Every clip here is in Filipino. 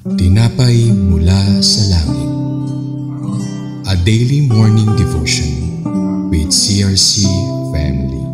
Tinapay mula sa langit. A daily morning devotion with CRC Family.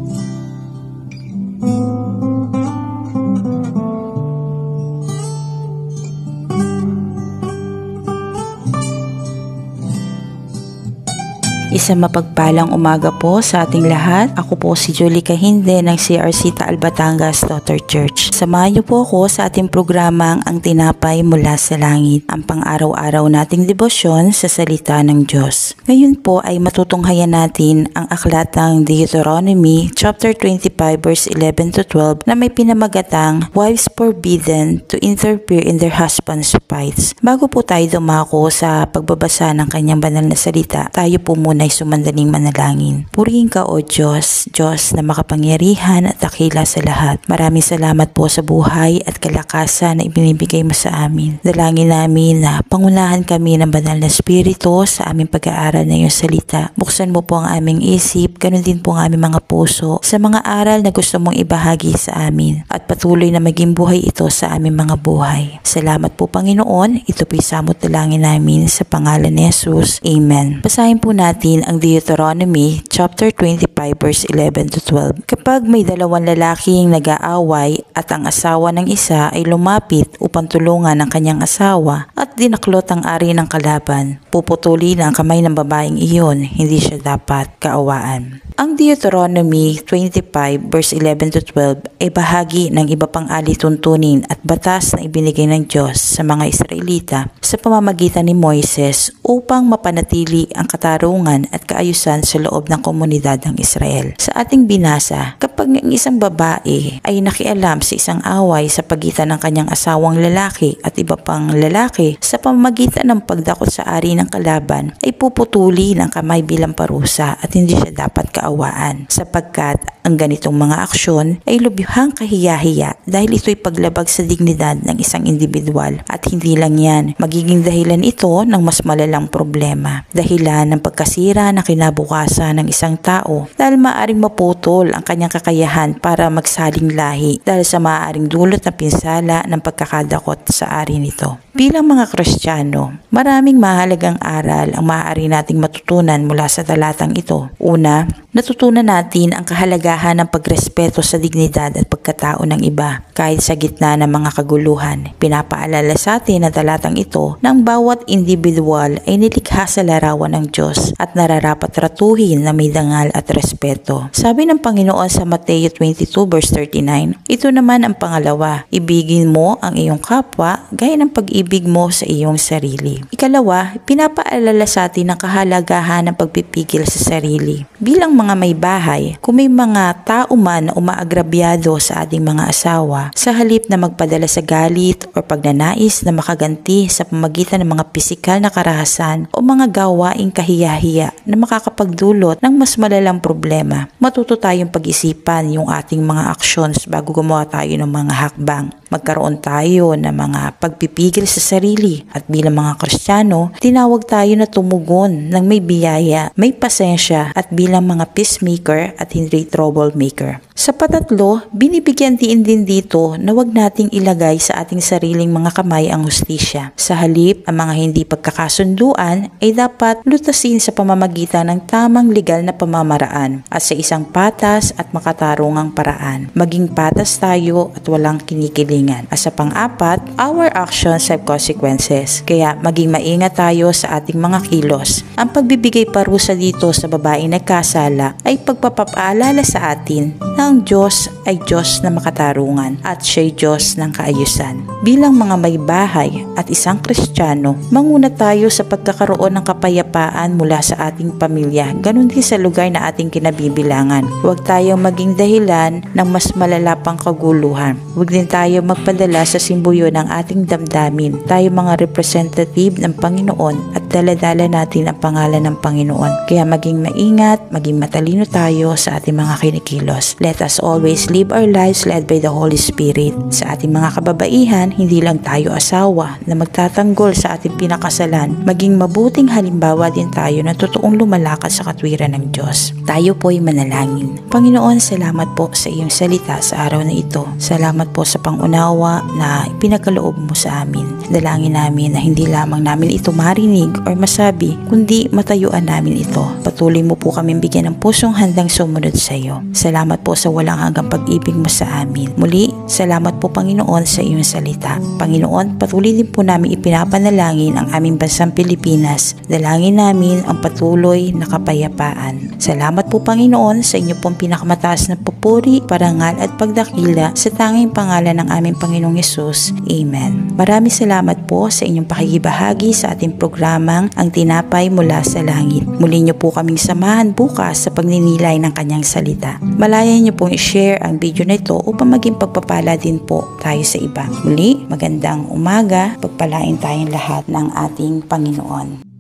Isang mapagpalang umaga po sa ating lahat. Ako po si Julie Kahinde ng CRC Taal Batangas Daughter Church. Samahan niyo po ako sa ating programang Ang Tinapay Mula sa Langit, ang pang-araw-araw nating debosyon sa salita ng Diyos. Ngayon po ay matutunghayan natin ang aklat ng Deuteronomy chapter 25 verse 11 to 12 na may pinamagatang Wives Forbidden to Interfere in Their Husbands' Fights. Bago po tayo dumako sa pagbabasa ng kanyang banal na salita, tayo po muna ay sumandaling manalangin. Purihin ka o Diyos, Diyos na makapangyarihan at dakila sa lahat. Maraming salamat po sa buhay at kalakasan na ibinibigay mo sa amin. Dalangin namin na pangunahan kami ng banal na spirito sa aming pag-aaral na iyong salita. Buksan mo po ang aming isip, ganun din po ang aming mga puso sa mga aral na gusto mong ibahagi sa amin at patuloy na maging buhay ito sa aming mga buhay. Salamat po Panginoon, ito po'y samot dalangin namin sa pangalan ni Jesus. Amen. Basahin po natin ang Deuteronomy chapter 25 verse 11 to 12. Kapag may dalawang lalaking nag-aaway at ang asawa ng isa ay lumapit upang tulungan ang kanyang asawa at dinaklot ang ari ng kalaban, puputulin ang kamay ng babaeng iyon, hindi siya dapat kaawaan. Ang Deuteronomy 25 verse 11 to 12 ay bahagi ng iba pang alituntunin at batas na ibinigay ng Diyos sa mga Israelita sa pamamagitan ni Moises upang mapanatili ang katarungan at kaayusan sa loob ng komunidad ng Israel. Sa ating binasa, kapag ang isang babae ay nakialam sa isang away sa pagitan ng kanyang asawang lalaki at iba pang lalaki sa pamamagitan ng pagdakot sa ari ng kalaban, ay puputuli ng kamay bilang parusa at hindi siya dapat kaawaan, sapagkat ang ganitong mga aksyon ay lubhang kahiya-hiya dahil ito'y paglabag sa dignidad ng isang individual at hindi lang yan, magiging dahilan ito ng mas malalang problema, dahilan ng pagkasira na kinabukasan ng isang tao dahil maaaring maputol ang kanyang kakayahan para magsaling lahi dahil sa maaaring dulot na pinsala ng pagkakadakot sa ari nito. Bilang mga Kristiyano, maraming mahalagang aral ang maaari nating matutunan mula sa talatang ito. Una, natutunan natin ang kahalagahan ng pagrespeto sa dignidad at pagkatao ng iba kahit sa gitna ng mga kaguluhan. Pinapaalala sa atin ang talatang ito na ang bawat individual ay nilikha sa larawan ng Diyos at nararapat ratuhin na may dangal at respeto. Sabi ng Panginoon sa Mateo 22 verse 39, ito naman ang pangalawa, ibigin mo ang iyong kapwa gaya ng pag-ibig mo sa iyong sarili. Ikalawa, pinapaalala sa atin ang kahalagahan ng pagpipigil sa sarili. Bilang mga may bahay, kung may mga tao man na umaagrabyado sa ating mga asawa, sa halip na magpadala sa galit o pagnanais na makaganti sa pamagitan ng mga pisikal na karahasan o mga gawaing kahiya-hiya na makakapagdulot ng mas malalang problema, matuto tayong pag-isipan yung ating mga actions bago gumawa tayo ng mga hakbang. Magkaroon tayo ng mga pagpipigil sa sarili at bilang mga Kristiyano, tinawag tayo na tumugon ng may biyaya, may pasensya at bilang mga peacemaker at hindi troublemaker. Sa patatlo, binibigyan din dito na wag nating ilagay sa ating sariling mga kamay ang hustisya. Sa halip, ang mga hindi pagkakasunduan ay dapat lutasin sa pamamagitan ng tamang legal na pamamaraan at sa isang patas at makatarungang paraan. Maging patas tayo at walang kinikilingan. At sa pang-apat, our actions have consequences. Kaya maging maingat tayo sa ating mga kilos. Ang pagbibigay parusa dito sa babaeng nagkasala ay pagpapaalala sa atin na ang Diyos ay Diyos na makatarungan at siya'y Diyos ng kaayusan. Bilang mga may bahay at isang Kristiyano, manguna tayo sa pagkakaroon ng kapayapaan mula sa ating pamilya, ganun din sa lugar na ating kinabibilangan. Huwag tayong maging dahilan ng mas malala pang kaguluhan. Huwag din tayo magpadala sa simbuyo ng ating damdamin. Tayo mga representative ng Panginoon at idala-dala natin ang pangalan ng Panginoon. Kaya maging maingat, maging matalino tayo sa ating mga kinikilos. Let us always live our lives led by the Holy Spirit. Sa ating mga kababaihan, hindi lang tayo asawa na magtatanggol sa ating pinakasalan. Maging mabuting halimbawa din tayo na totoong lumalakad sa katwiran ng Diyos. Tayo po'y manalangin. Panginoon, salamat po sa iyong salita sa araw na ito. Salamat po sa pangunawa na pinagkaloob mo sa amin. Dalangin namin na hindi lamang namin ito marinig or masabi, kundi matayuan namin ito. Patuloy mo po kami bigyan ng pusong handang sumunod sa iyo. Salamat po sa walang hanggang pag-ibig mo sa amin. Muli, salamat po Panginoon sa iyong salita. Panginoon, patuloy din po namin ipinapanalangin ang aming bansang Pilipinas. Dalangin namin ang patuloy na kapayapaan. Salamat po Panginoon sa inyo pong pinakamataas na papuri, parangal at pagdakila sa tanging pangalan ng aming Panginoong Hesus. Amen. Maraming salamat po sa inyong pakikibahagi sa ating programang Ang Tinapay Mula sa Langit. Muli niyo po kaming samahan bukas sa pagninilay ng kanyang salita. Malayan niyo pong i-share ang video na ito upang maging pagpapala din po tayo sa iba. Muli, magandang umaga, pagpalain tayong lahat ng ating Panginoon.